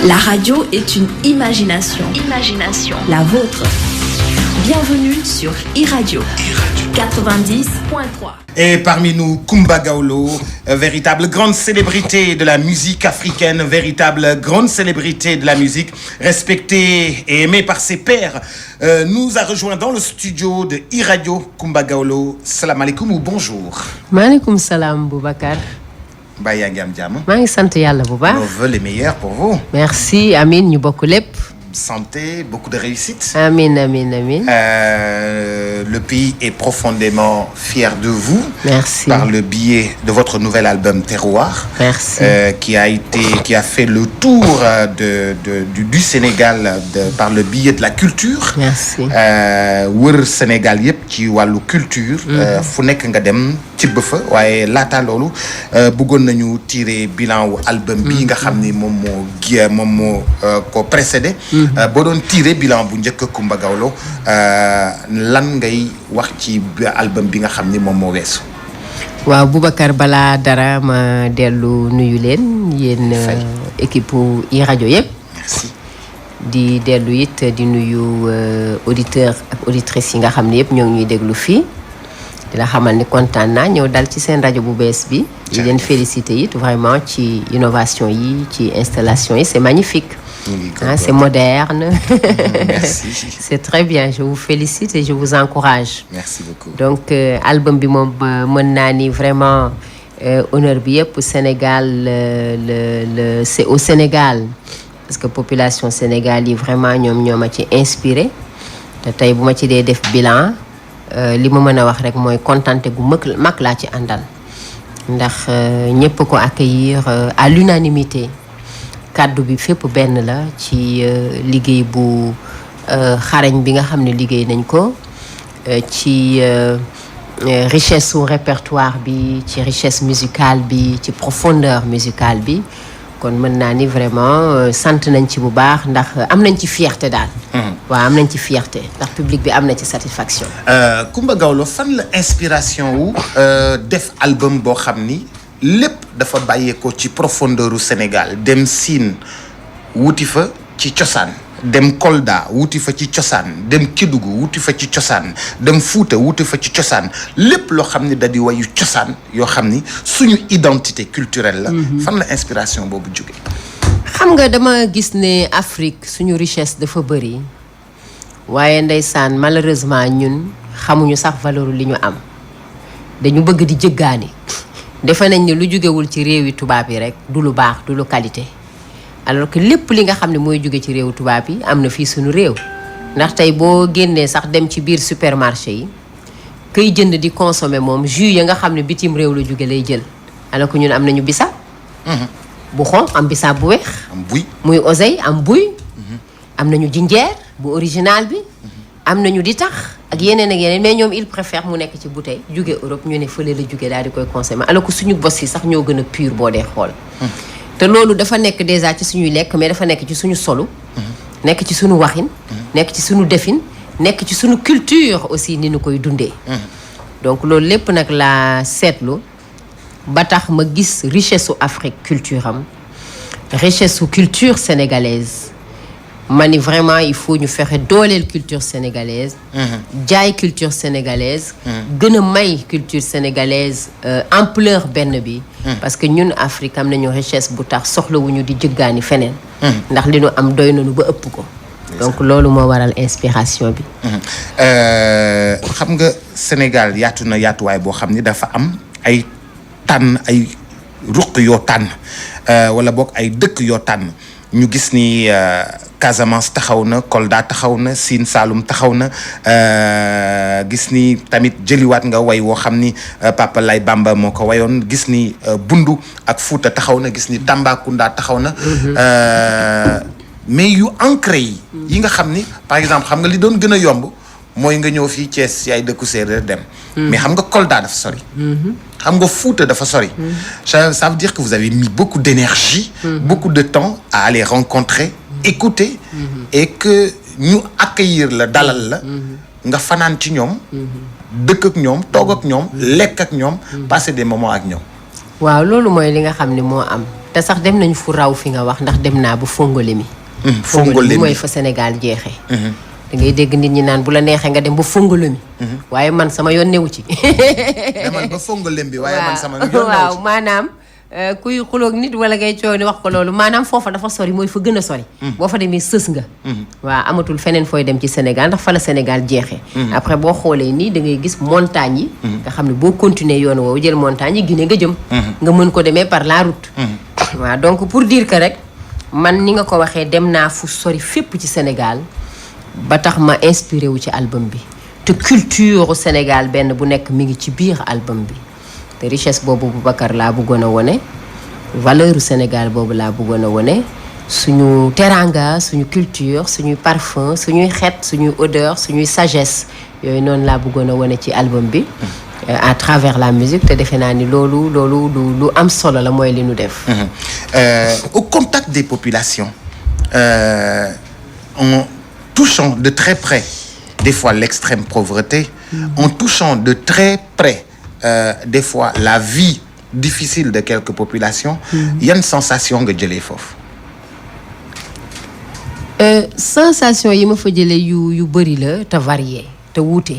La radio est une imagination. La vôtre. Bienvenue sur iRadio 90.3. Et parmi nous, Coumba Gawlo, véritable grande célébrité de la musique africaine, véritable grande célébrité de la musique, respectée et aimée par ses pairs, nous a rejoint dans le studio de iRadio. Coumba Gawlo, salam alaikum ou bonjour. Maaleykum salaam Boubacar. Mbaa yaa ngi am jàmm. maa ngi sant yàlla bu baax. Nos vœux les meilleurs pour vous. Merci amiin ñu bokk lépp. Santé, beaucoup de réussite. Amiin. Le pays est profondément fier de vous. Merci. Par le biais de votre nouvel album Terroir. Merci. Qui a fait le tour du Sénégal par le biais de la culture. Merci. wër Sénégal yëpp ci wàllu culture. fu nekk nga dem tibb fa waaye laata loolu bëggoon nañu tirer bilan wu album bii nga xam ni moom moo ko précédé. boo doon tirer bilan bu njëkk Coumba Gawlo lan ngay wax ci album bi nga xam ni moom moo weesu. waaw Boubacar balaa dara ma dellu nuyu leen yéen équipe iRadio yëpp. Merci. di dellu it di nuyu auditeurs ak auditrices yi nga xam ne yëpp ñoo ngi ñuy déglu fii. di la xamal ni kontaan naa ñëw dal ci seen rajo bu bees bi. di leen féliciter it vraiment ci innovation yi ci installation yi c'est magnifique. C'est moderne. Merci. C'est très bien. Je vous félicite et je vous encourage. Merci beaucoup. Donc album bi moom mën naa ni vraiment honneur bi yëpp Sénégal c'est au Sénégal parce que population Sénégal yi vraiment ñoo ma ci inspiré te tey bu ma ci dee def bilan li ma mën a wax rek mooy kontante gu mag laa ci àndal ndax ñëpp ko accueillir à l'unanimité kàddu bi fépp benn la ci liggéey bu xarañ bi nga xam ne liggéey nañ ko ci richesse su répertoire bi ci richesse musicale bi ci profondeur musicale bi kon mën naa ni vraiment sant nañ ci bu baax ndax am nañ ci fierté daal. waaw am nañ ci fierté ndax public bi am na ci satisfaction. Coumba Gawlo fan la inspiration wu def album boo xam ni lépp dafa bàyyeekoo ci profondeur u Sénégal dem Sine wuti fa ci cosaan dem Kolda wuti fa ci cosaan dem Kédougou wuti fa ci cosaan dem Fuuta wuti fa ci cosaan lépp loo xam ni da di wayu cosaan yoo xam ni suñu identité culturelle la. fan la inspiration boobu jóge. xam nga dama gis ne Afrique suñu richesse dafa bëri waaye ndeysaan malheureusement ñun xamuñu sax valeur li ñu am dañu bëgg di jëggaani. defe nañ ne lu jógewul ci réewi tubaab yi rek du lu baax du lu qualité alors que lépp li nga xam ne mooy jóge ci réewu tubaab yi am na fii suñu réew ndax tey boo génnee sax dem ci biir supermarché yi këy jënd di consommer moom jus ya nga xam ne bitim réew la jóge lay jël alors que ñun am nañu bisaab bu xonq am bisaab bu weex am buy muy oseille am buy am nañu jinjeer bu original bi am nañu di tax ak yeneen mais ñoom il préfère mu nekk ci bouteille jóge Europe ñu ne fële la jóge daal di koy consommer alors que suñu bos yi sax ñoo gën a pur boo dee xool te loolu dafa nekk déjà ci suñuy lekk mais dafa nekk ci suñu solu nekk ci suñu waxin nekk ci suñu defin nekk ci suñu culture aussi ni ñu koy dundee donc loolu lépp nag la seetlu ba tax ma gis richesse su Afrique culture am richesse su culture sénégalaise ma ni vraiment il faut ñu fexe dooleel culture sénégalaise jaay culture sénégalaise gën a may culture sénégalaise ampleur benn bi parce que ñun Afrique am nañu richesse bu tax soxlawuñu di jëggaani feneen ndax li ñu am doy nañu ba ëpp ko donc loolu moo waral inspiration bi xam nga Sénégal yaatu na yaatuwaay boo xam ni dafa am ay tànn ay ruq yoo tànn wala boog ay dëkk yoo tànn ñu gis ni Casamance taxaw na Kolda taxaw na Sine Saloum taxaw na gis ni tamit jëliwaat nga way woo xam ni Papa Lay Bamba moo ko wayoon gis ni Bundu ak Fuuta taxaw na gis ni Tambacounda taxaw na mais yu ancré yi nga xam ni par exemple xam nga li doon gën a yomb mooy nga ñëw fii Thiès si ay dëkku séeréer dem mais xam nga Kolda dafa sori xam nga Fuuta dafa sori ça veut dire que vous avez mis beaucoup d'énergie beaucoup de temps à aller rencontrer écouter et que ñu accueillir la dalal la nga fanaan ci ñoom dëkk ak ñoom toog ak ñoom lekk ak ñoom passer des moments ak ñoom waaw loolu mooy li nga xam ne moo am te sax dem nañu fu raw fi nga wax ndax dem naa ba Fongolemi. Fongolemi mooy fa Sénégal jeexee. da ngay dégg nit ñi naan bu la neexee nga dem ba Fongolemi. waaye man sama yoon newu ci. demal ba Fongolemi waaye man sama yoon newu ci. waaw maanaam kuy xuloog nit wala ngay coow ni wax ko loolu maanaam foofa dafa sori mooy fa gën a sori. boo fa demee sës nga. waaw amatul feneen fooy dem ci Sénégal ndax fa la Sénégal jeexee. après boo xoolee nii da ngay gis montagnes yi. nga xam ne boo continuer yoon woowu jël montagnes yi Guinée nga jëm. nga mën ko demee par la route. waaw donc pour dire que rek man ni nga ko waxee dem naa fu sori fépp ci Sénégal ba tax ma inspiré wu ci album bi te culture Sénégal benn bu nekk mi ngi ci biir album bi. te richesse boobu Boubacar laa bëggoon a wone valeur Sénégal boobu laa bëggoon a wone suñu teranga suñu culture suñuy parfum suñuy xeet suñuy odeur suñuy sagesse yooyu noonu laa bëggoon a wone ci album bi à travers la musique te defe naa ni loolu lu am solo la mooy li ñu def. Au contact des populations en touchant de très près des fois l'extrême pauvreté en touchant de très près des fois la vie difficile de quelques populations yan sensation nga jëlee foofu. Sensation yi ma fa jëlee yu bëri la te varié te wuute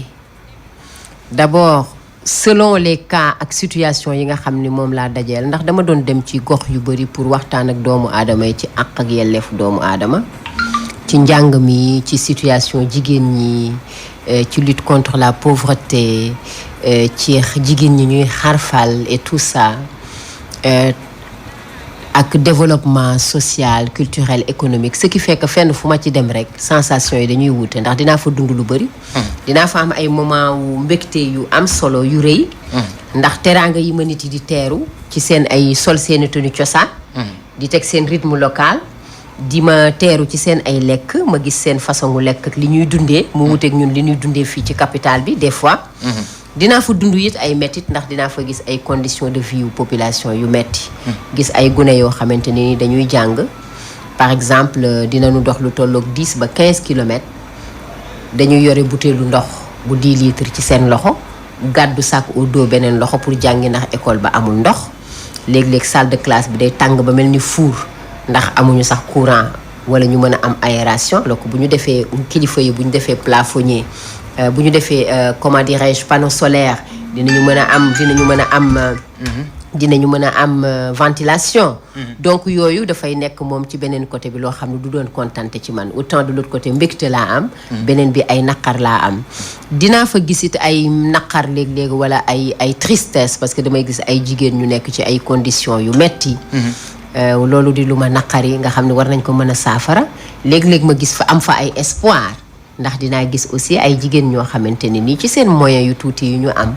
d'abord selon les cas ak situation yi nga xam ni moom laa dajeel ndax dama doon dem ci gox yu bëri pour waxtaan ak doomu aadama yi ci àq ak yelleef doomu aadama ci njàng mi ci situation jigéen ñi ci lutte contre la pauvreté ci jigéen ñi ñuy xarfal et tout ça ak développement social culturel économique ce qui fait que fenn fu ma ci dem rek sensation yi dañuy wuute ndax dinaa fa dund lu bëri. dinaa fa am ay moment wu mbégte yu am solo yu rëy. ndax teraanga yi ma nit yi di teeru ci seen ay sol seeni tenue cosaan. di teg seen rythme local. di ma teeru ci seen ay lekk ma gis seen façon gu lekk ak li ñuy dundee. mu wuteeg ñun li ñuy dundee fii ci capitale bi des fois. dinaa fa dund it ay mettit ndax dinaa fa gis ay conditions de vie yu population yu metti gis ay gune yoo xamante ni dañuy jàng par exemple dinañu dox lu tolloog 10 ba 15 kilomètres dañuy yore butéelu ndox bu 10 litres ci seen loxo gàddu sac au dos beneen loxo pour jàngi ndax école ba amul ndox léeg-léeg salle de classe bi day tàng ba mel ni four ndax amuñu sax courant wala ñu mën a am aération alors que bu ñu defee kilifa yi bu ñu defee plafonnier bu ñu defee comment dirais-je panneau solaire dinañu mën a am ventilation. donc yooyu dafay nekk moom ci beneen côté bi loo xam ne du doon kontante ci man autant de l'autre côté mbégte laa am. beneen bi ay naqar laa am. dinaa fa gisit ay naqar léeg-léeg wala ay tristesse parce que damay gis ay jigéen ñu nekk ci ay conditions yu metti loolu di lu ma naqari nga xam ne war nañ ko mën a saafara léeg-léeg ma gis fa am fa ay espoir. ndax dinaa gis aussi ay jigéen ñoo xamante ni nii ci seen moyens yu tuuti yu ñu am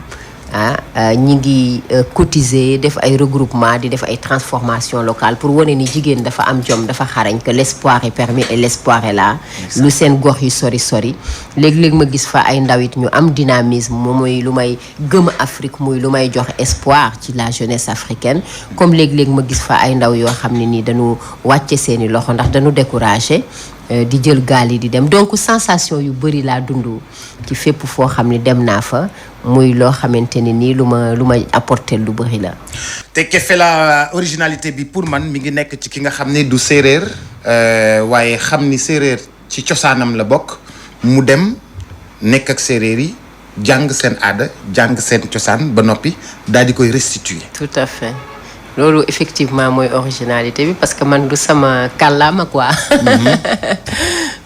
ñi ngi cotiser def ay regroupement di def ay transformation locale pour wane ni jigéen dafa am jom dafa xarañ que l'espoir est permis et l'espoir est là lu seen gox yi sori léeg-léeg ma gis fa ay ndaw it ñu am dynamisme moom mooy lu may gëm Afrique muy lu may jox espoir ci la jeunesse africaine comme léeg-léeg ma gis fa ay ndaw yoo xam ne nii dañu wàcce seeni loxo ndax dañu découragé di jël gaal yi di dem donc sensation yu bëri laa dund ci fépp foo xam ne dem naa fa muy loo xamante ni nii lu ma apporter lu bëri la. te kefe la originalité bi pour man mi ngi nekk ci ki nga xam ne du séeréer waaye xam ni séeréer ci cosaanam la bokk mu dem nekk ak séeréer yi jàng seen aada jàng seen cosaan ba noppi daal di koy restituer. tout à fait. loolu effectivement mooy originalité bi parce que man du sama kàllaama quoi.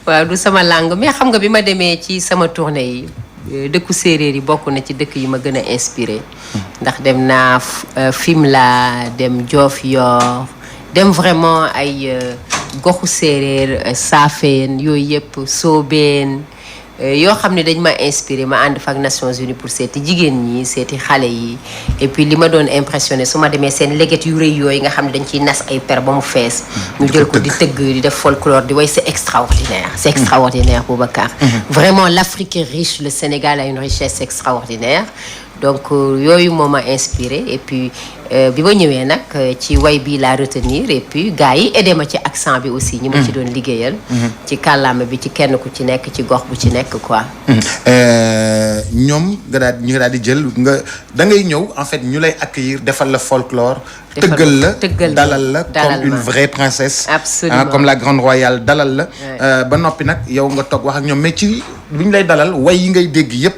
waaw du sama langue mais xam nga bi ma demee ci sama tournée yi dëkku séeréer yi bokk na ci dëkk yi ma gën a inspiré. ndax dem naa Fimela dem Diofior dem vraiment ay goxu séeréer Saafeen yooyu yëpp Soobeen yoo xam ne dañ ma inspiré ma ànd fa ak Nations Unies pour seeti jigéen ñi seeti xale yi et puis li ma doon impressionné su ma demee seen leget yu rëy yooyu nga xam ne dañ ciy nas ay per ba mu fees ñu jël ko di tëgg di def folklore di way c'est extraordinaire Boubacar vraiment l'Afrique est riche le Sénégal a une richesse extraordinaire donc yooyu moo ma inspiré et puis bi ma ñëwee nag ci way bi la retenir et puis gars yi aidé ma ci accent bi aussi ñi ma ci doon liggéeyal ci kàllaama bi ci kenn ku ci nekk ci gox bu ci nekk quoi ñoom nga daal di jël nga da ngay ñëw en fait ñu lay accueillir defal la folklore tëggal la dalal la comme une vraie princesse absolument comme la grande royale dalal la ba noppi nag yow nga toog wax ak ñoom mais ci lu ñu lay dalal way yi ngay dégg yëpp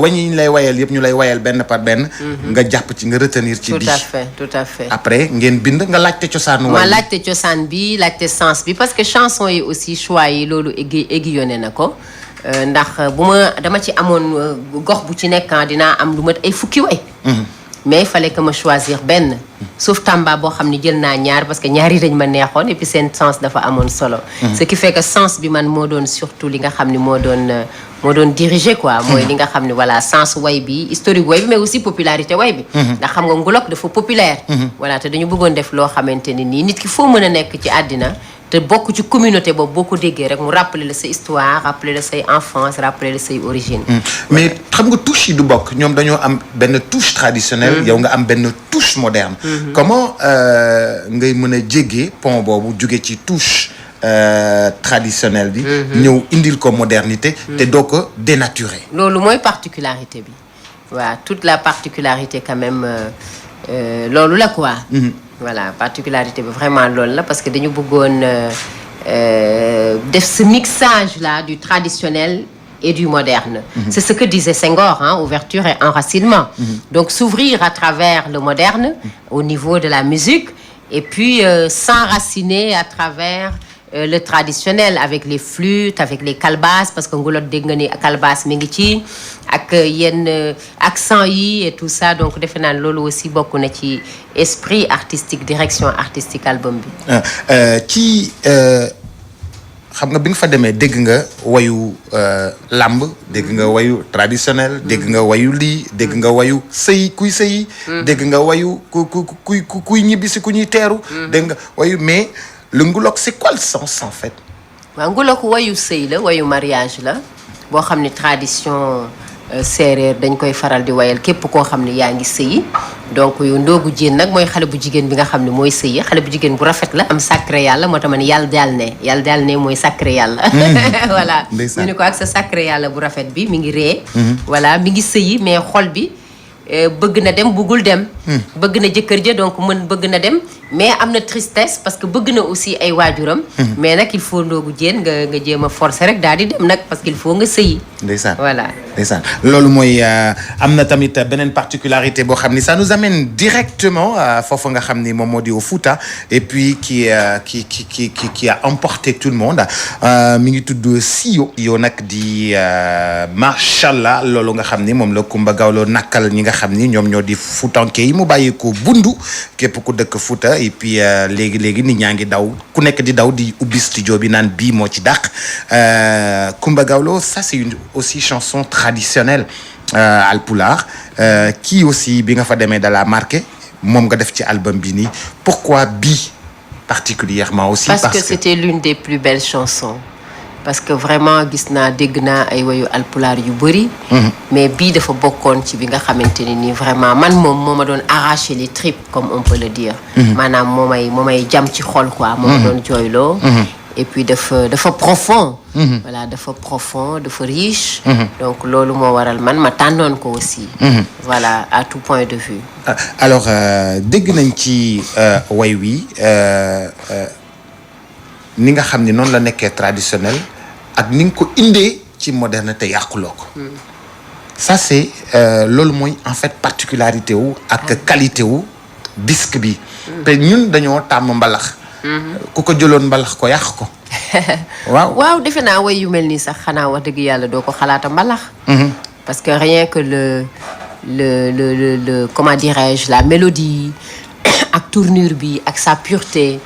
wañ yi ñu lay wayal yëpp ñu lay wayal benn par benn nga jàpp ci nga retenir ci bi tout à fait après ngeen bind nga laajte cosaanu way ma laajte cosaan bi laajte sens bi parce que chanson yi aussi choix yi loolu aiguillonné na ko ndax bu ma dama ci amoon gox bu ci nekk dinaa am lu mat ay fukki way mais il fallait que ma choisir benn sauf Tamba boo xam ne jël naa ñaar parce que ñaar yi dañ ma neexoon et puis seen sens dafa amoon solo ce qui fait que sens bi man moo doon surtout li nga xam ne moo doon diriger quoi mooy li nga xam ne voilà sens way bi historique way bi mais aussi popularité way bi ndax xam nga ngulok dafa populaire voilà te dañu bëggoon def loo xamante ne nii nit ki foo mën a nekk ci àddina te bokk ci communauté boobu boo ko déggee rek mu rappeler la sa histoire rappeler la say enfance rappeler la say origine mais xam nga touche yi du bokk ñoom dañoo am benn touche traditionnelle yow nga am benn touche moderne comment ngay mën a jéggee pont boobu jóge ci touche traditionnelle bi ñëw indil ko modernité te doo ko dénaturer loolu mooy particularité bi waaw toute la particularité quand même loolu la quoi voilà particularité bi vraiment loolu la parce que dañu bëggoon def ce mixage là du traditionnel et du moderne c'est ce que disait Senghor ouverture et enracinement donc s'ouvrir à travers le moderne au niveau de la musique et puis s'enraciner à travers le traditionnel avec les flûtes avec les calbasses parce que ngulot dégg nga ni calbasse mi ngi ci ak yenn accent yi et tout ça donc defe naa loolu aussi bokk na ci esprit artistique direction artistique album bi ci xam nga bi nga fa demee dégg nga wayu làmb dégg nga wayu traditionnel dégg nga wayu lii dégg nga wayu sëy kuy sëyi dégg nga wayu kuy ñibbisi ku ñuy teeru dégg nga wayu mais le ngulok c'est quoi le sens en fait waaw ngulok wayu sëy la wayu mariage la boo xam ne tradition séeréer dañ koy faral di wayal képp koo xam ne yaa ngi sëyi donc yu ndoogu jéen nag mooy xale bu jigéen bi nga xam ne mooy sëyi xale bu jigéen bu rafet la am sacré yàlla moo tax ma ne yàlla daal ne mooy sacré yàlla voilà ñu ne ko ak sa sacré yàlla bu rafet bi mi ngi ree voilà mi ngi sëyi mais xol bi bëgg na dem bëggul dem bëgg na jëkkër ja donc bëgg na dem mais am na tristesse parce que bëgg na aussi ay waajuram mais nag il faut ndoogu jéen nga jéem a forcer rek daal di dem nag parce qu'il faut nga sëyi ndeysaan voilà ndeysaan loolu mooy am na tamit beneen particularité boo xam ni ça nous amène directement foofu nga xam ni moom moo di au Fouta et puis qui a emporté tout le monde mi ngi tudd Siyo nag di machallah loolu nga xam ni moom la Kumba Gawlo nakkal ñi nga xam ni ñoom ñoo di Foutanké yi mu bàyyi ko bundu képp ku dëkk Fouta et puis léegi nit ñaa ngi daw ku nekk di daw di ubbi studio bi naan bii moo ci dàq Kumba Gawlo ça c'est une aussi chanson traditionnelle alpulaar kii aussi bi nga fa demee da la marqué moom nga def ci album bi nii pourquoi bii particulièrement aussi parce que c'était l'une des plus belles chansons parce que vraiment gis naa dégg naa ay wayu alpulaar yu bëri mais bii dafa bokkoon ci bi nga xamante ne nii vraiment man moom moo ma doon arracher les tripes comme on peut le dire maanaam moo may jam ci xol quoi moo ma doon jooyloo et puis dafa profond voilà dafa profond dafa riche donc loolu moo waral man ma tànnoon ko aussi voilà à tout point de vue alors dégg nañ ci way wi ni nga xam ni noonu la nekkee traditionnel ak ni nga ko indee ci modernité yàquloo ko ça c'est loolu mooy en fait particularité wu ak qualité wu disque bi te ñun dañoo tàmm mbalax ku ko jëloon mbalax ko yàq ko waaw defe naa way yu mel nii sax xanaa wax dëgg yàlla doo ko xalaata mbalax parce que rien que le comment dirais-je la mélodie ak tournure bi ak sa pureté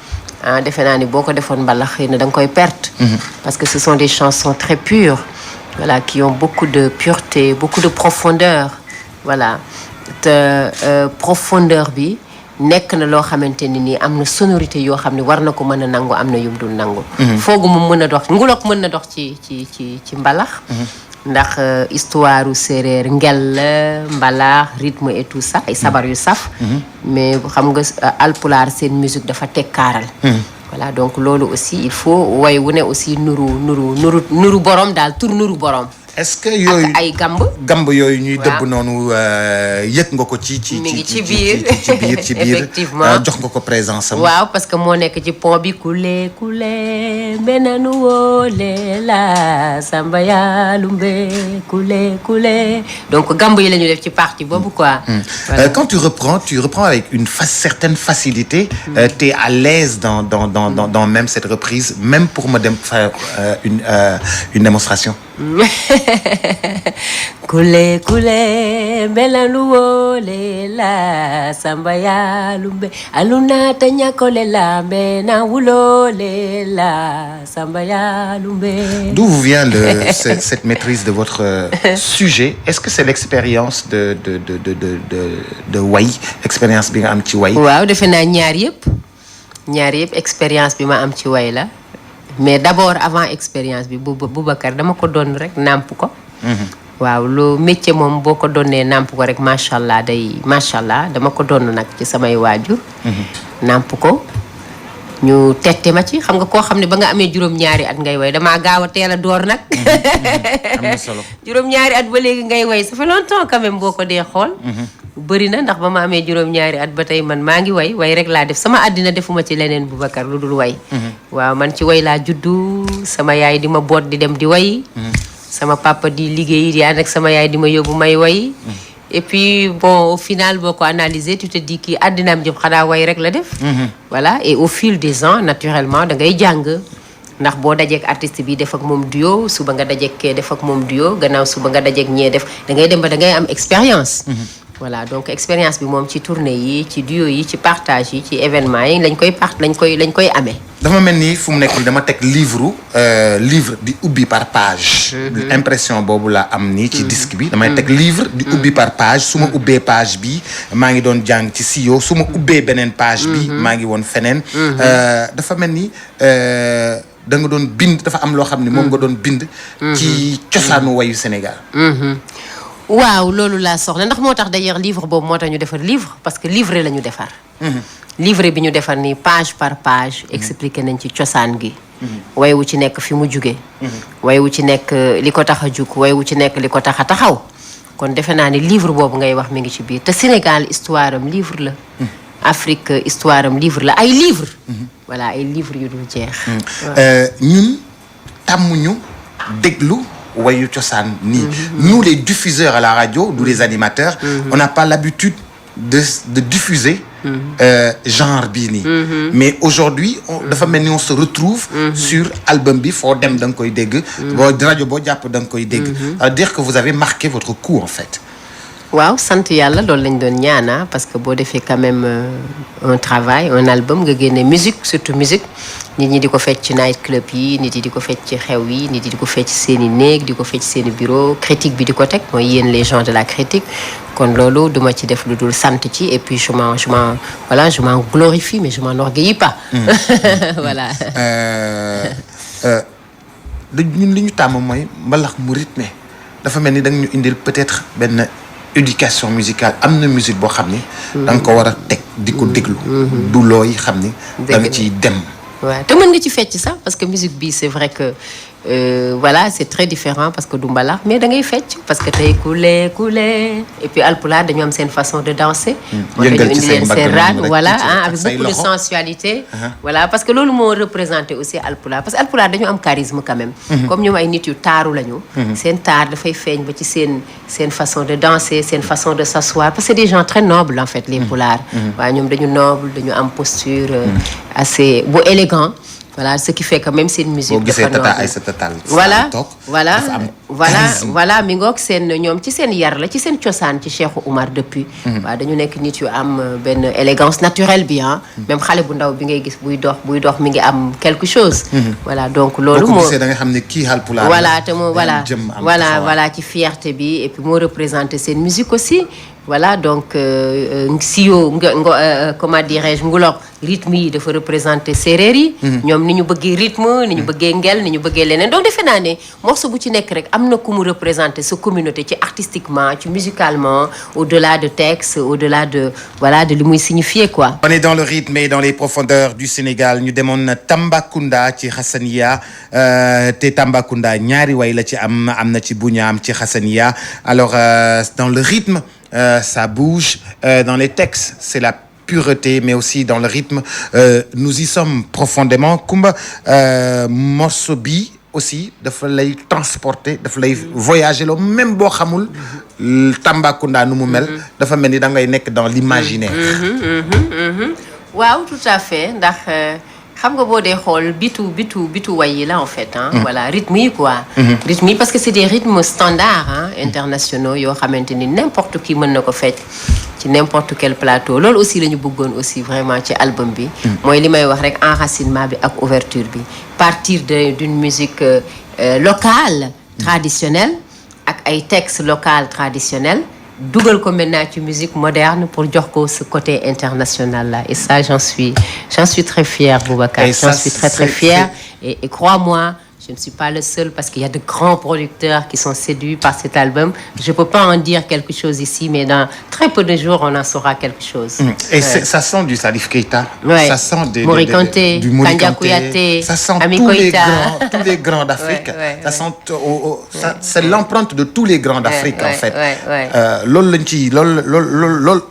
defe naa ni boo ko defoon mbalax xëy na da nga koy perte parce que ce sont des chansons très pures voilà qui ont beaucoup de pureté beaucoup de profondeur voilà te profondeur bi nekk na loo xamante ni nii am na sonorité yoo xam ne war na ko mën a nangu am na yum dul nangu foogu mu mën a dox ngulok mën na dox ci mbalax ndax histoire u séeréer ngel mbalax rythme et tout ça ay sabar yu saf mais xam nga alpulaar seen musique dafa tekkaaral voilà donc loolu aussi il faut way wu ne aussi nuru borom daal tur nuru borom. est-ce que yooyu ay gamb yooyu ñuy dëbb noonu yëg nga ko ci biir effectivement jox nga ko présence am. waaw parce que moo nekk ci pont bi kule benanu woole la samba yaalumbe kule donc gamb yi la ñu def ci partie boobu quoi. Voilà. Quand tu reprends avec une certaine facilité. T'es à l'aise dans même cette reprise même pour me faire une démonstration. kule belanu wole la samba yaalumbe aluna tanya kole la bena wulole la samba yaalumbe. D'où vous vient cette maîtrise de votre sujet? Est-ce que c'est l'expérience de way, expérience bi nga am ci way? waaw defe naa ñaar yëpp expérience bi ma am ci way la. mais d'abord avant expérience bi Boubacar dama ko doon rek nàmp ko. waaw lu métier moom boo ko doonee nàmp ko rek macha allah dama ko doon nag ci samay waajur. nàmp ko ñu tette ma ci xam nga koo xam ne ba nga amee juróom-ñaari at ngay way damaa gaaw a teel a door nag. am na solo juróom-ñaari at ba léegi ngay way ça fait longtemps quand même boo ko dee xool. bëri na ndax ba ma amee juróom-ñaari at ba tey man maa ngi way rek laa def sama àddina defuma ci leneen Boubacar lu dul way. waaw man ci way laa juddu sama yaay di ma boot di dem di way. sama papa di liggéey di ànd ak sama yaay di ma yóbbu may way. et puis bon au final boo ko analyser tu te dis kii àddinaam jëm xanaa way rek la def. voilà et au fil des ans naturellement da ngay jàng. ndax boo dajeek artiste bi def ak moom duo suba nga dajeek kee def ak moom duo gannaaw suba nga dajeek ñee def da ngay dem ba da ngay am expérience. voilà donc expérience bi moom ci tournée yi ci duo yi ci partage yi ci événement yi lañ koy amee. dafa mel ni fu mu nekk dama teg livre di ubbi par page. impression boobu la am nii ci disque bi. damay teg livre di ubbi par page su ma ubbee page bi maa ngi doon jàng ci CEO su ma ubbee beneen page bi maa ngi woon feneen. dafa mel ni da nga doon bind dafa am loo xam ne moom nga doon bind. ci cosaanu wayu Sénégal. waaw loolu laa soxla ndax moo tax d'ailleurs livre boobu moo tax ñu defar livre parce que livre la ñu defar. livre bi ñu defar nii page par page. expliqué nañ ci cosaan gi. way wu ci nekk fi mu jugee. way wu ci nekk li ko tax a jug way wu ci nekk li ko tax a taxaw. kon defe naa ni livre boobu ngay wax mi ngi ci biir te Sénégal histoire am livre la. Afrique histoire am livre la ay livre voilà ay livre yu dul jeex. ñun tàmmuñu déglu. wayu cosaan nii. Nous les diffuseurs à la radio, nous les animateurs, on n'a pas l'habitude de diffuser genre bii nii. mais aujourd'hui dafa mel ni on se retrouve sur album bi foo dem da nga koy dégg. boo rajo boo jàpp da nga koy dégg. c'est-à-dire que vous avez marqué votre coup en fait. waaw sant yàlla loolu lañ doon ñaana parce que boo defee quand même un travail un album nga génne musique surtout musique nit ñi di ko fecc ci night club yi nit yi di ko fecc ci xew yi nit yi di ko fecc seen i néeg di ko fecc seen i bureau critique bi di ko teg mooy yéen les gens de la critique kon loolu duma ci def lu dul sant ci et puis je m'en glorifie mais je m'en orgueillis pas. voilà. ñun li ñu tàmm mooy mbalax mu rythmé dafa mel ni da nga ñu indil peut-être benn éducation musicale am na musique boo xam ni. da nga ko war a teg di ko déglu. du looy xam ni. da nga ciy dem. waaw te mën nga ci fecc sax parce que musique bi c'est vrai que voilà c'est très différent parce que du mbalax mais da ngay fecc parce que tey kule et puis alpulaar dañu am seen façon de danser. yëngal ci say seen raad voilà avec beaucoup de sensualité. voilà parce que loolu moo représenté aussi alpulaar parce que alpulaar dañu am charisme quand même. comme ñoom ay nit yu taaru lañu. seen taar dafay feeñ ba ci seen façon de danser seen façon de s'asseoir parce que c'est des gens très nobles en fait les pulaar. waaw ñoom dañu noble dañu am posture assez bu élégant. voilà ce qui fait que même seen musique. dafa tata ay sa tatal. voilà mi ngoog seen ñoom ci seen yar la ci seen cosaan ci Cheikhou Oumar depuis. waaw dañu nekk nit yu am benn élégance naturelle bi même xale bu ndaw bi ngay gis buy dox mi ngi am quelque chose. voilà donc loolu moo boo ko gisee da nga xam ne kii Haalpulaar. voilà te moo voilà ci fierté bi et puis moo représenté seen musique aussi. voilà donc sio comment dirais-je ngulok rythme yi dafa représenter séeréer yi ñoom ni ñu bëggee rythme ni ñu bëggee ngel ni ñu bëggee leneen donc defe naa ne morceau bu ci nekk rek am na ku mu représenter sa communauté ci artistiquement ci musicalement au-delà de texte au-delà de voilà de li muy signifier quoi. On est dans le rythme et dans les profondeurs du Sénégal ñu demoon Tambacounda ci Hassania te Tambacounda ñaari way la ci am na ci Buña am ci Hassania alors dans le rythme ça bouge dans les textes c'est la pureté mais aussi dans le rythme nous y sommes profondément Kumba morceau bi aussi dafa lay transporter dafa lay voyager loo même boo xamul Tambacounda nu mu mel dafa mel ni da ngay nekk dans l'imaginaire waaw tout à fait ndax xam nga boo dee xool bitu way yi la en fait voilà rythme yi quoi rythme yi parce que c'est des rythmes standards internationaux yoo xamante ni n'importe qui mën na ko fecc ci n'importe quel plateau loolu aussi la ñu bëggoon aussi vraiment ci album bi mooy li may wax rek enracinement bi ak ouverture bi partir d'une musique locale traditionnelle ak ay textes locaux traditionnels dugal ko maintenant ci musique moderne pour jox ko ce côté international là et ça j'en suis très fière Boubacar j'en suis très fière et crois-moi je ne suis pas le seul parce qu'il y a de grands producteurs qui sont séduits par cet album. Je peux pas en dire quelque chose ici, mais dans très peu de jours, on en saura quelque chose. Et ça sent du Salif Keita, ça sent du Mori Kanté, Kandia Kouyaté, ça sent Ami tous les grands d'Afrique. Ça sent, c'est l'empreinte de tous les grands d'Afrique en fait. Lol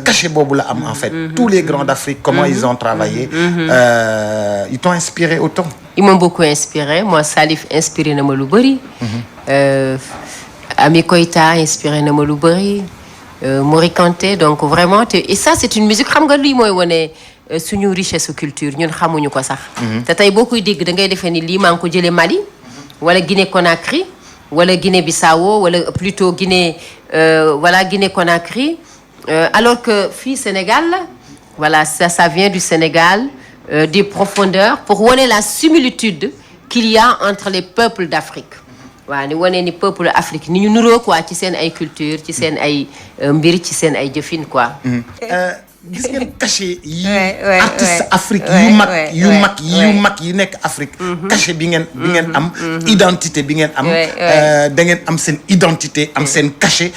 cachet boobu la am en fait. Tous les grands d'Afrique, comment ils ont travaillé, ils t'ont inspiré autant. Ils m'ont beaucoup inspiré. Moi, Salif inspiré na ma lu bëri. Ami Koïta inspiré na ma lu bëri. Mori Kanté donc vraiment et ça c'est une musique xam nga lii mooy wane suñu richesse culture ñun xamuñu ko sax. te tey boo koy dégg da ngay defee ni lii maa ngi ko jëlee Mali wala Guinée Conakry wala Guinée Bissau wala plutôt Guinée Conakry alors que fii Sénégal voilà ça vient du Sénégal. Des profondeurs pour wane la similitude qu'il y a entre les peuples d'Afrique waaw ni wane ni peuple Afrique ni ñu nuroo quoi ci seen ay culture ci seen ay mbir ci seen ay jëfin quoi. gis ngeen cachet yi artiste Afrique yu mag yi nekk Afrique. cachet bi ngeen am. identité bi ngeen am. da ngeen am seen identité am seen cachet.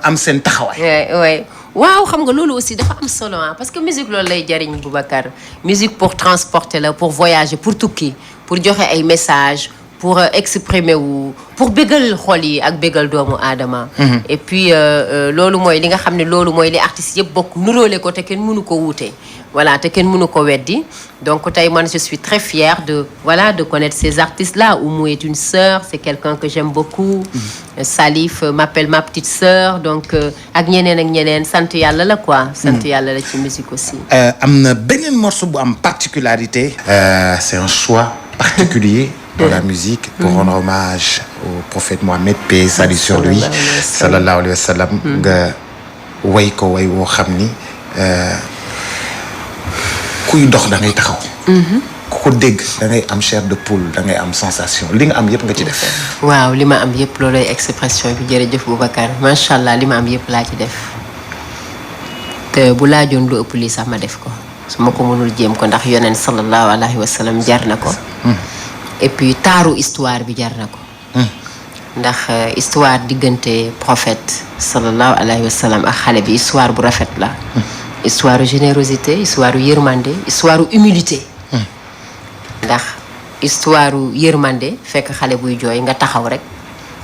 am seen taxawaay. waaw xam nga loolu aussi dafa am solo parce que musique loolu lay jariñ Boubacar musique pour transporter la pour voyager pour tukki pour joxe ay messages pour exprimer wu pour bégal xol yi ak bégal doomu aadama. et puis loolu mooy li nga xam ne loolu mooy li artistes yëpp bokk nuróole ko te kenn mënu ko wuute voilà te kenn mënu ko weddi donc tey man je suis très fière de connaître ces artistes là. Oumou est une sœur c'est quelqu'un que j'aime beaucoup. Salif m'appelle ma petite sœur donc ak ñeneen sant yàlla la quoi. sant yàlla la ci musique aussi. am na beneen morceau bu am particularité. c'est un choix particulier dans la musique pour rendre hommage au prophète Mohammed paix et salut sur lui sallallahu alayhi wa sallam nga way ko way woo xam ni kuy dox da ngay taxaw. ku ko dégg da ngay am chair de poule da ngay am sensation li nga am yëpp nga ci def. waaw li ma am yëpp loolooy expression bi jërëjëf Boubacar macha allah li ma am yëpp laa ci def te bu laajoon lu ëpp lii sax ma def ko su ma ko mënul jéem ko ndax yonent sallallahu alayhi wa sallam jar na ko. et puis taaru histoire bi jar na ko. ndax histoire diggante prophète sallallahu alayhi wa sallam ak xale bi histoire bu rafet la. histoire générosité histoire yërmande histoire humilité. ndax histoire yërmande fekk xale buy jooy nga taxaw rek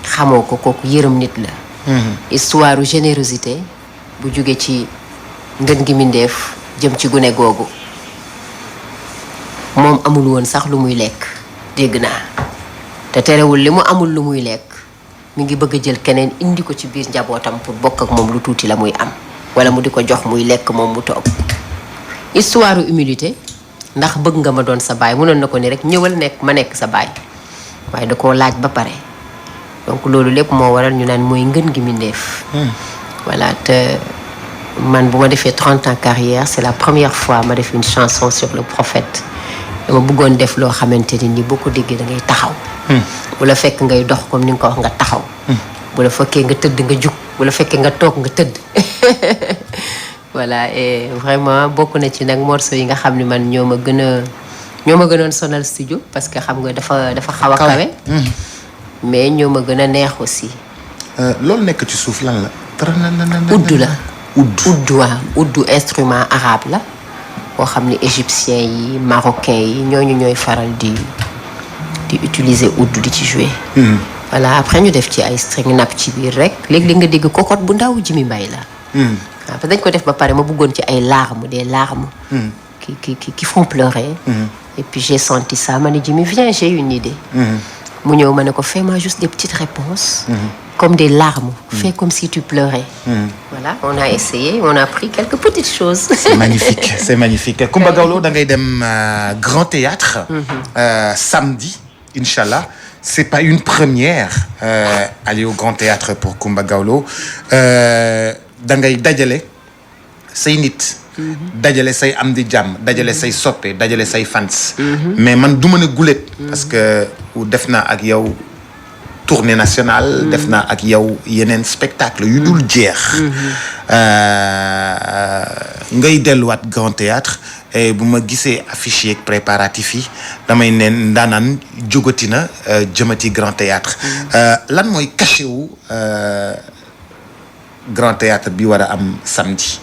xamoo ko kooku yërëm nit la. histoire générosité bu jóge ci ngën gi mindeef jëm ci gune googu moom amul woon sax lu muy lekk dégg naa te terewul li mu amul lu muy lekk mi ngi bëgg a jël keneen indi ko ci biir njabootam pour bokk ak moom lu tuuti la muy am wala mu di ko jox muy lekk moom mu toog. histoire humilité ndax bëgg nga ma doon sa baay mënoon na ko ni rek ñëwal ma nekk sa baay waaye da koo laaj ba pare donc loolu lépp moo waral ñu naan mooy ngën gi mindeef. voilà te man bu ma defee 30 ans carrière c'est la première fois ma def une chanson sur le prophète. dama bëggoon def loo xamante ni boo ko déggee da ngay taxaw. bu la fekk ngay dox comme ni nga ko wax nga taxaw. bu la fekkee nga tëdd nga jug bu la fekkee nga toog nga tëdd voilà et vraiment bokk na ci nag morceau yi nga xam ne man ñoo ma gënoon sonal studio parce que xam nga dafa xaw a kawe mais ñoo ma gën a neex aussi. loolu nekk ci suuf lan la. uddu la. uddu instrument arabe la boo xam ne égyptiens yi marocains yi ñooy faral di utiliser uddu di ci jouer. voilà après ñu def ci ay string napp ci biir rek léegi nga dégg cocotte bu ndaw Jimi Mbaye la. waaw parce que dañ ko def ba pare ma bëggoon ci ay larmes des larmes. qui font pleurer. Et puis j'ai senti ça ma ne Jimi viens j'ai une idée. mu ñëw ma ne ko fais-moi juste des petites réponses. Comme des larmes. Fais comme si tu pleurais. Voilà, on a essayé, on a pris quelques petites choses. C'est magnifique, c'est magnifique. Coumba Gawlo da ngay dem Grand Théâtre samedi, Inch'Allah. C'est pas une première aller au Grand Théâtre pour Coumba Gawlo. Da ngay dajale say nit. dajale say am di jàmm dajale say soppe dajale say fans. Mais man du mën a gulet. Parce que def naa ak yow tournée nationale. def naa ak yow yeneen spectacle yu dul jeex. ngay delluwaat Grand Théâtre et bu ma gisee affiche yeeg préparatifs yi damay neen ndaanaan jógati na jëmati Grand Théâtre. lan mooy cachet wu Grand Théâtre bi war a am samedi.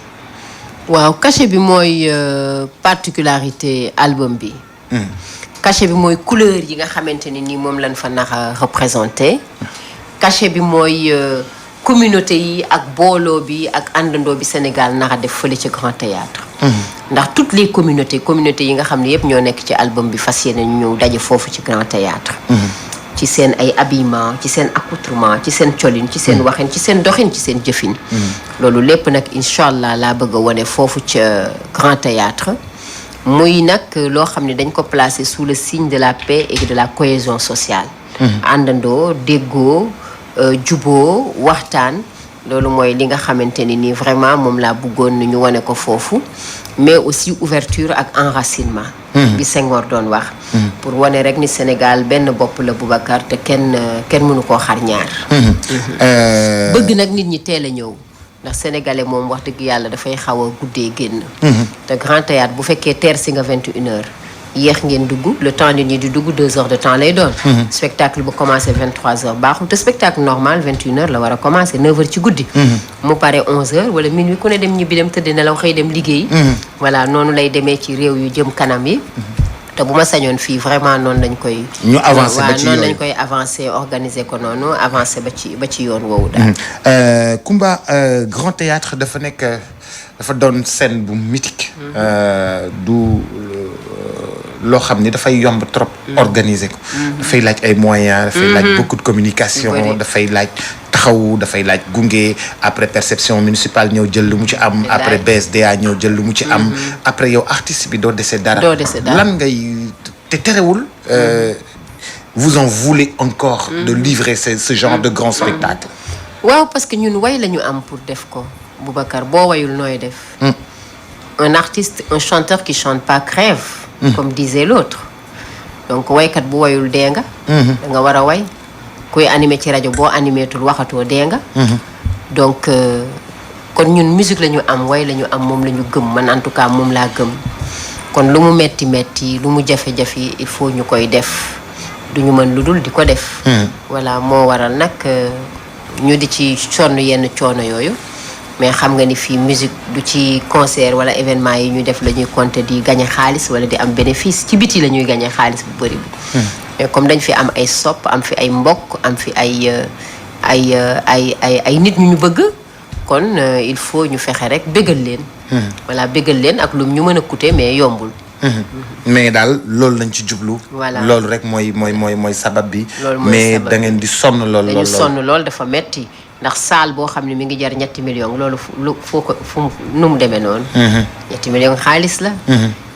waaw cachet bi mooy particularité album bi. cachet bi mooy couleur yi nga xamante ni nii moom lañ fa nax a représenté. cachet bi mooy communauté yi ak booloo bi ak àndandoo bi Sénégal nax a def fële ci Grand Théâtre. ndax toutes les communautés yi nga xam ne yëpp ñoo nekk ci album bi fas yéene ñu ñëw daje foofu ci Grand Théâtre. ci seen ay habillement ci seen accoutrement ci seen colin ci seen waxin ci seen doxin ci seen jëfin. loolu lépp nag incha allah laa bëgg a wane foofu ca Grand Théâtre muy nag loo xam ne dañ ko placer sous le signe de la paix et de la cohésion sociale. àndandoo déggoo juboo waxtaan loolu mooy li nga xamante ni nii vraiment moom laa bëggoon ñu wane ko foofu mais aussi ouverture ak enracinement. bi Senghor doon wax. pour wane rek ni Sénégal benn bopp la Boubacar te kenn mënu koo xar ñaar. bëgg nag nit ñi teel a ñëw ndax sénégalais moom wax dëgg yàlla dafay xaw a guddee génn. te Grand Théâtre bu fekkee teer si nga 21h yéex ngeen dugg le temps nit ñi di dugg 2 heures de temps lay doon. spectacle bu commencé 23h baaxul te spectacle normal 21h la war a commencé 9h ci guddi. mu pare 11h wala minuit ku ne dem ñibbi dem tëdd nelaw xëy dem liggéey. voilà noonu lay demee ci réew yu jëm kanam yi. te bu ma sañoon fii vraiment noonu lañ koy. ñu avancé ba ci noonu lañ koy avancé organiser ko noonu avancé ba ci yoon woowu daal. Coumba Grand Théâtre dafa doon scène bu mythique. du loo xam ni dafay yomb trop. organiser ko. dafay laaj ay moyens. dafay laaj beaucoup de communication. dafay laaj taxaw dafay laaj gunge après perception municipale ñëw jël lu mu ci am. après BSDA ñëw jël lu mu ci am. après yow artiste bi doo dese dara. lan ngay te terewul. vous en voulez encore. de livrer ce genre de grand spectacle. waaw parce que ñun way la ñu am pour def ko Boubacar boo wayul nooy def. un artiste un chanteur qui chante pas crève. comme disait l'autre donc waykat bu wayul dee nga. da nga war a way. kuy animé ci rajo boo animétul waxatoo dee nga. donc kon ñun musique la ñu am way la ñu am moom la ñu gëm man en tout cas moom laa gëm kon lu mu metti lu mu jafe-jafe il faut ñu koy def du ñu mën lu dul di ko def. voilà moo waral nag ñu di ci sonn yenn coono yooyu mais xam nga ni fii musique du ci concert wala événement yi ñu def la ñuy compter di gagner xaalis wala di am bénéfice ci biti la ñuy gagner xaalis bu bëri bi. mais comme dañ fi am ay sopp am fi ay mbokk am fi ay nit ñu bëgg kon il faut ñu fexe rek bégal leen. voilà bégal leen ak lu ñu mën a coûter mais yombul. mais daal loolu lañ ci jublu. voilà loolu rek mooy sabab bi. mais da ngeen di sonn lool. dañu sonn lool dafa metti ndax saal boo xam ne mi ngi jar 3 millions loolu nu mu demee noonu. 3 millions xaalis la.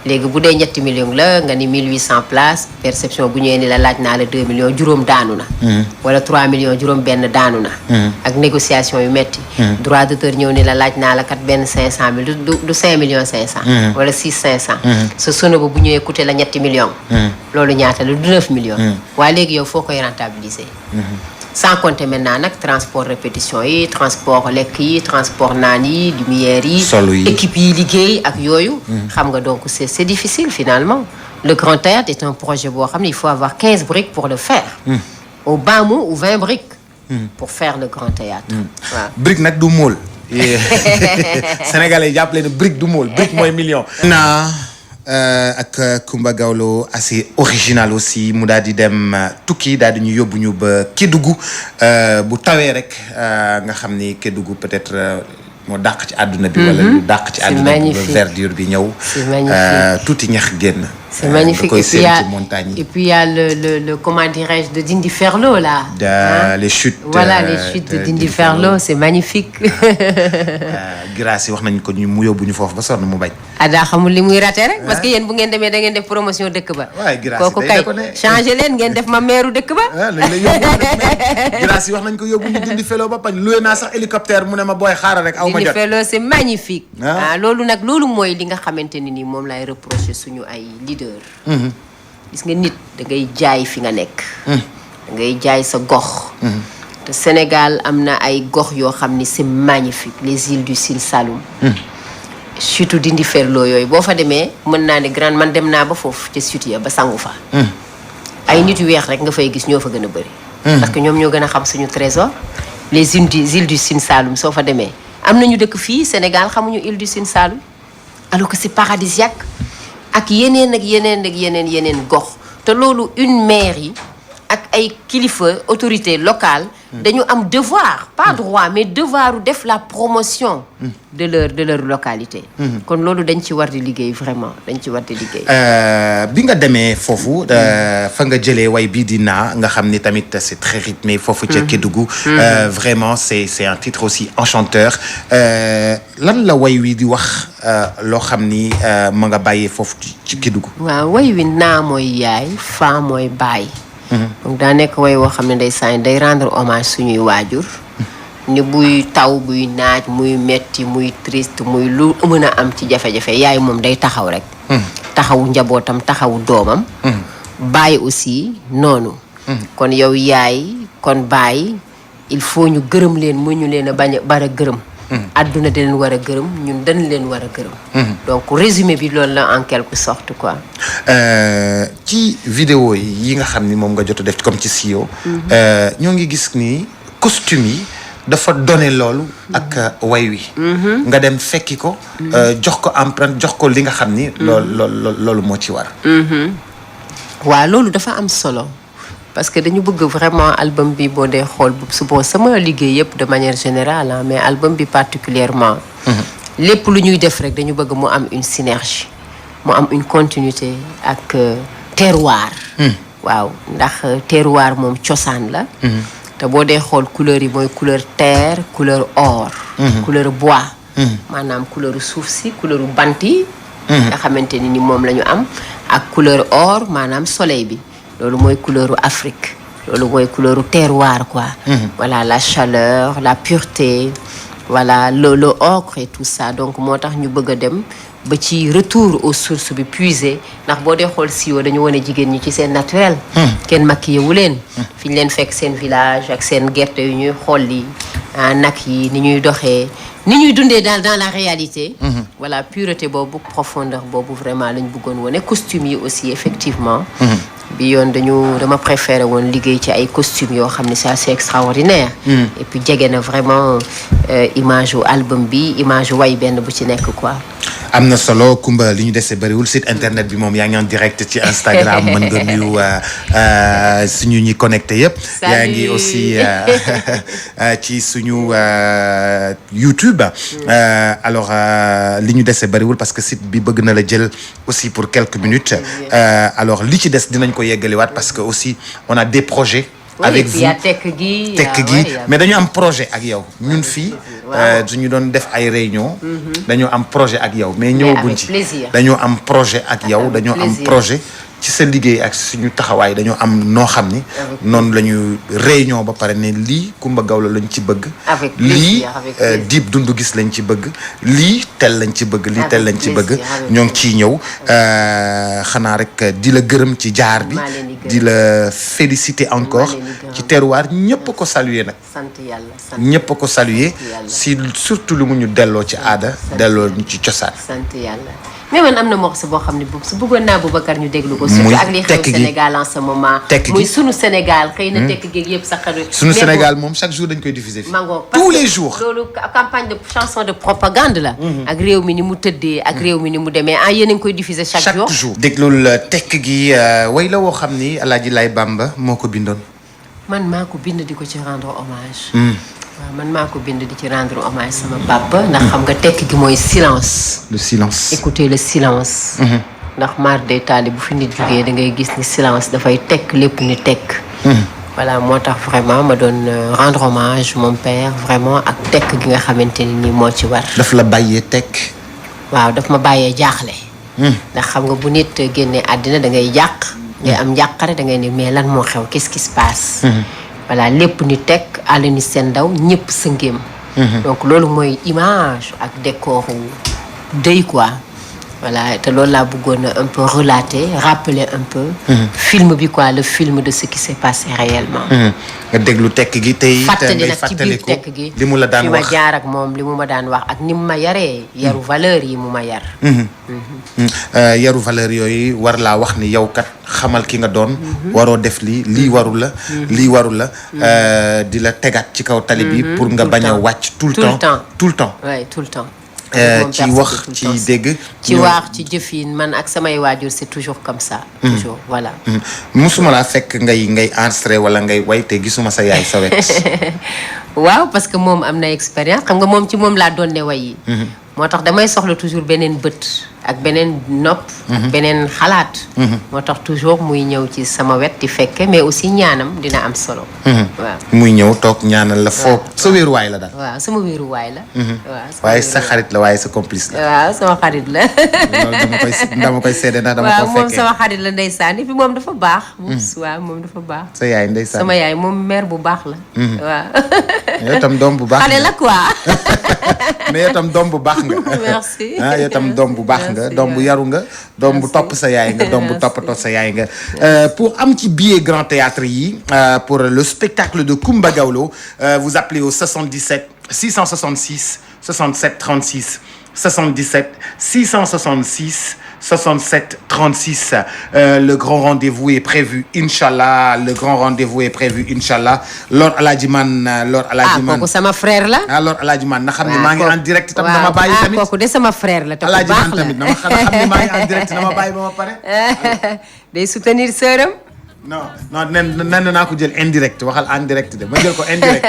léegi bu dee 3 millions la nga ni 1800 places perception bu ñëwee ni la laaj naa la 2 millions juróom daanu na. wala 3 millions juróom benn daanu na. ak négociation yu metti droit d'auteur ñëw ni la laaj naa la kat benn 500000 du 5 millions 500. wala 6 500. sa sono ba bu ñëwee coûté la 3 millions. loolu ñaata la du 9 millions. waaye léegi yow foo koy rentabiliser. sans compter maintenant nag transport répétition yi transport lekk yi transport naan yi lumière yi équipe yi liggéey ak yooyu xam nga donc c'est difficile finalement le Grand Théâtre est un projet boo xam ne il faut avoir 15 briques pour le faire au bas mot ou 20 briques pour faire le Grand Théâtre waaw brique nag du mool Sénégalais jàppale ne brique du mool brique mooy million ak Coumba Gawlo assez original aussi mu daal di dem tukki daal di ñu yóbbu ñu ba Kédougou bu tawee rek nga xam ni Kédougou peut-être moo dàq ci àdduna bi wala lu dàq ci àdduna bi verdure bi ñëw tuuti ñax génn c'est magnifique et puis il y a le comment dirais-je de Dindi Ferlo là les chutes voilà les chutes de Dindi Ferlo c'est magnifique grâce wax nañ ko ñu mu yóbbu ñu foofu ba sonn mu bañ daa xamul li muy raté rek parce que yéen bu ngeen demee da ngeen def promotion dëkk ba kooku kay changé leen ngeen def ma meeru dëkk ba grâce wax nañ ko yóbbu ñu Dindi Ferlo ba pañ loué naa sax hélicoptère mu ne ma booy xaaral rek aw ma jot Dindi Ferlo c'est magnifique loolu nag loolu mooy li nga xamante ni nii moom lay reprocher suñu ay leader gis nga nit da ngay jaay fi nga nekk da ngay jaay sa gox te Sénégal am na ay gox yoo xam ni c'est magnifique les îles du Sine Saloum surtout Dindi Ferlo yooyu boo fa demee mën naa ne grande man dem naa ba foofu ca sud ya ba sangu fa ay nit yu weex rek nga fay gis ñoo fa gën a bëri parce que ñoom ñoo gën a xam suñu trésor les îles du Sine Saloum soo fa demee am nañu dëkk fii Sénégal xamuñu île du Sine Saloum alors que c'est paradisiaque ak yeneen gox te loolu une maire yi ak ay kilifa autorité locale dañu am devoir pas droit mais devoir def la promotion de leur localité kon loolu dañ ci war di liggéey vraiment dañ ci war di liggéey bi nga demee foofu fa nga jëlee way bii di naa nga xam ni tamit c'est très rythmé foofu ca Kédougou vraiment c'est un titre aussi enchanteur lan la way wi di wax loo xam ni ma nga bàyyee foofu ci Kédougou waaw way wi naa mooy yaay faa mooy baay donc daa nekk way woo xam ne day rendre hommage suñuy waajur ni buy taw buy naaj muy metti muy triste muy lu mën a am ci jafe-jafe yaay moom day taxaw rek taxawu njabootam taxawu doomam baay aussi noonu kon yow yaay kon baay il faut ñu gërëm leen mu ñu leen a bañ a bara gërëm àdduna da leen war a gërëm ñun dañ leen war a gërëm donc résumé bi loolu la en quelque sorte quoi ci vidéo yi nga xam ni moom nga jot a def comme ci CEO ñoo ngi gis ni costume yi dafa donné loolu ak way wi nga dem fekki ko jox ko empreinte jox ko li nga xam ni loolu moo ci war waaw loolu dafa am solo parce que dañu bëgg vraiment album bi boo dee xool bon sama liggéey yëpp de manière générale mais album bi particulièrement lépp lu ñuy def rek dañu bëgg mu am une synergie mu am une continuité ak terroir waaw ndax terroir moom cosaan la te boo dee xool couleur yi mooy couleur terre couleur or couleur bois maanaam couleur suuf si couleur bant yi nga xamante ni moom la ñu am ak couleur or maanaam soleil bi loolu mooy couleur Afrique loolu mooy couleur terroir quoi voilà la chaleur la pureté voilà le ocre et tout ça donc moo tax ñu bëgg a dem ba ci retour aux sources bi puiser ndax boo dee xool CEO dañu wane jigéen ñi ci seen naturel kenn maquillé wu leen fi ñu leen fekk seen village ak seen gerte yu ñuy xool li nag yi ni ñuy doxee ni ñuy dundee dans la réalité voilà pureté boobu profondeur boobu vraiment lañ bëggoon wane costume yi aussi effectivement bi yoon dama préféré woon liggéey ci ay costumes yoo xam ne c'est assez extraordinaire et puis jege na vraiment image wu album bi image way benn bu ci nekk quoi am na solo Coumba li ñu dese bëriwul site internet bi moom yaa ngi en direct ci Instagram mën nga nuyu suñu ñi connecté yëpp yaa ngi aussi ci suñu YouTube alors li ñu dese bëriwul parce que site bi bëgg na la jël aussi pour quelques minutes alors li ci des dinañ ko yeggaliwaat parce que aussi on a des projets avec vous tekk gi mais dañu am projet ak yow ñun fii duñu doon def ay réunion dañoo am projet ak yow mais ñëwaguñ ci dañoo am projet ak yow dañoo am projet ci sa liggéey ak suñu taxawaay dañoo am noo xam ni noonu la ñu réunion ba pare ne lii Coumba Gawlo lañ ci bëgg lii Dip Doundou Guiss lañ ci bëgg lii tel lañ ci bëgg lii tel lañ ci bëgg ñoo ngi ciy ñëw xanaa rek di la gërëm ci jaar bi di la féliciter encore ci terroir ñëpp ko saluer nag sant yàlla ñëpp ko saluer si surtout lu mu ñu delloo ci aada delloo ñu ci cosaan sant yàlla mais man am na morceau boo xam ne boobu su bëggoon naa Boubacar ñu déglu ko surtout ak li xew Sénégal en ce moment muy sunu Sénégal xëy na tekk géeg yëpp sax sunu Sénégal moom chaque jour dañ koy diffuser fii tous les jours loolu campagne de chanson de propagande la ak réew mi ni mu tëddee ak réew mi ni mu demee yéen a ngi koy diffuser chaque jour déglul tekk gi way la woo xam ni Alaaji Laay Bamba moo ko bindoon man maa ko bind di ko ci rendre hommage waaw man maa ko bind di ci rendre hommage sama papa ndax xam nga tekk gi mooy silence le silence écoutez le silence ndax maar day taali bu fi nit jógee da ngay gis ni silence dafay tekk lépp ni tekk voilà moo tax vraiment ma doon rendre hommage mon père vraiment ak tekk gi nga xamante ni nii moo ci war daf la bàyyee tekk waaw daf ma bàyyee jaaxle ndax xam nga bu nit génnee àddina da ngay jàq ngay am njàqare da ngay ne mais lan moo xew qu'est-ce qui se passe voilà lépp ni teg àll ni seen ndaw ñëpp sëngéem donc loolu mooy image ak décor dëy quoi voilà te loolu laa bëggoon un peu relater rappeler un peu film bi quoi le film de ce qui s'est passé réellement nga déglu tekk gi tey fàttali nag ci biir tekk gi li mu la daan wax fi ma jaar ak moom li mu ma daan wax ak ni mu ma yaree yaru valeur yi mu ma yar yaru valeur yooyu war laa wax ni yow kat xamal ki nga doon waroo def lii waru la lii waru la di la tegaat ci kaw tali bi pour nga bañ a wàcc tout le temps oui tout le temps ci wax ci dégg ci wax ci jëfin man ak samay waajur c'est toujours comme ça toujours voilà musuma laa fekk ngay enregistré wala ngay way te gisuma sa yaay sa wet waaw parce que moom am na expérience xam nga moom ci moom laa doon ne way yi moo tax damay soxla toujours beneen bët ak beneen nopp ak beneen xalaat moo tax toujours muy ñëw ci sama wet di fekke mais aussi ñaanam dina am solo waaw muy ñëw toog ñaanal la foog sa wéeruwaay la daal waaw sama wéeruwaay la waaye sa xarit la waaye sa complice la waaw sama xarit la loolu dama koy seede ndax dama ko fekkee moom sama xarit la ndeysaan et puis moom dafa baax waaw moom dafa baax sa yaay ndeysaan sama yaay moom mère bu baax la waaw yow tam doom bu baax xale la quoi mais yow tam doom bu baax nga merci yow tam doom bu baax nga doom bu yaru nga doom bu topp sa yaay nga doom bu toppatoo sa yaay nga pour am ci billet Grand Théâtre yi pour le spectacle de Coumba Gawlo vous appelez au 77 666 67 36 77 666 67 36 le grand rendez-vous est prévu Inch'Allah le grand rendez-vous est prévu Inch'Allah Lor Aladji Man kooku sama frère la Lor Aladji Man na xam ne maa ngi en direct tam dama bàyyi tamit kooku de sama frère la te Aladji Man tamit na xam ne maa ngi en direct dama bàyyi ba ma pare day soutenir sœuram non nen naa ko jël indirect waxal en direct de ma jël ko indirect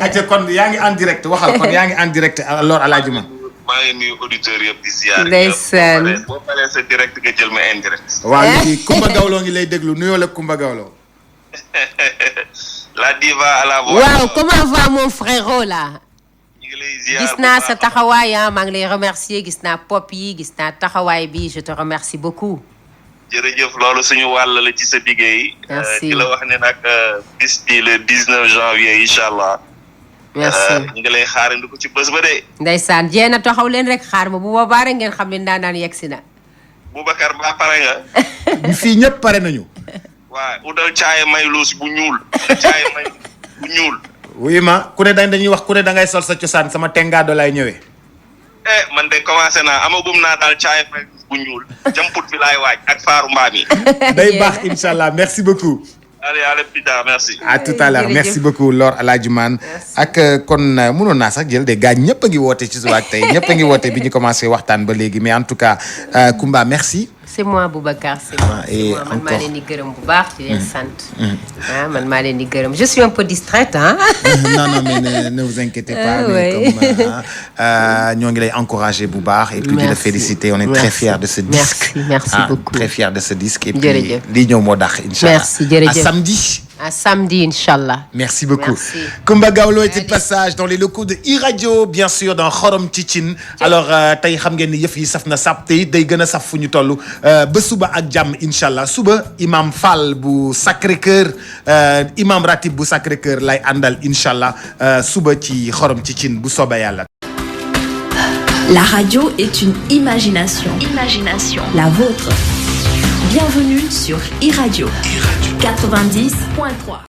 acca kon yaa ngi en direct waxal kon yaa ngi en direct Lor Aladji Man maa ngi nuyu auditeurs yëpp di ziar. ndeysaan boo paree sa direct nga jël ma indirect. waaw léegi Coumba Gawlo ngi lay déglu nuyoo la Coumba Gawlo. la diva à la voix. waaw comment va mon frérot là. ñu ngi lay ziar gis naa sa taxawaay maa ngi lay remercier gis naa pop yi gis naa taxawaay bi je te remercie beaucoup. jërëjëf loolu suñu wàll la ci sa liggéey. merci di la wax ne nag bis bi le 19 janvier incha allah. merci ñu ngi lay xaarandi ko ci bés ba de. ndeysaan jéena taxaw leen rek xaar ma bu boobaa rek ngeen xam ne ndaanaan yegg si na. Boubacar ba pare nga. fii ñëpp pare nañu. waaw udal caay may luus bu ñuul. caay may bu ñuul. oui ma ku ne dañuy wax ku ne da ngay sol sa cosaan sama tengaado lay ñëwee. man de commencé naa amagum naa daal caay may bu ñuul. jamput bi laay waaj ak faaru mbaam yi. day baax incha allah merci beaucoup. allez plus tard merci. à tout à l'heure merci beaucoup Lor Aladji Man ak kon mënoon naa sax jël de gars ñëpp a ngi woote ci suba ak tey ñëpp a ngi woote bi ñu commencé waxtaan ba léegi mais en tout cas Coumba merci. c'est moi Boubacar c'est moi man maa leen di gërëm bu baax di leen sant. man maa leen di gërëm je suis un peu distraite non mais ne vous inquiétez pas. mais comme ñoo ngi lay encourager bu baax. et puis di la féliciter on est très fiers de ce disque. merci beaucoup très fiers de ce disque. et puis lii ñëw moo dàq incha allah merci jërëjëf à samedi. À samedi, Inch'Allah. Merci beaucoup. Merci. Coumba Gawlo était de passage dans les locaux de iRadio, bien sûr, dans Xorom ci Cin. Alors tey xam ngeen ni yëf yi saf na sap te it day gën a saf fu ñu toll ba suba ak jàmm incha allah suba imam Fall bu Sacré-Cœur imam Ratib bu Sacré-Cœur lay àndal incha allah suba ci Xorom ci Cin bu soobee yàlla. La radio est une imagination. La vôtre. Bienvenue sur iRadio 90.3.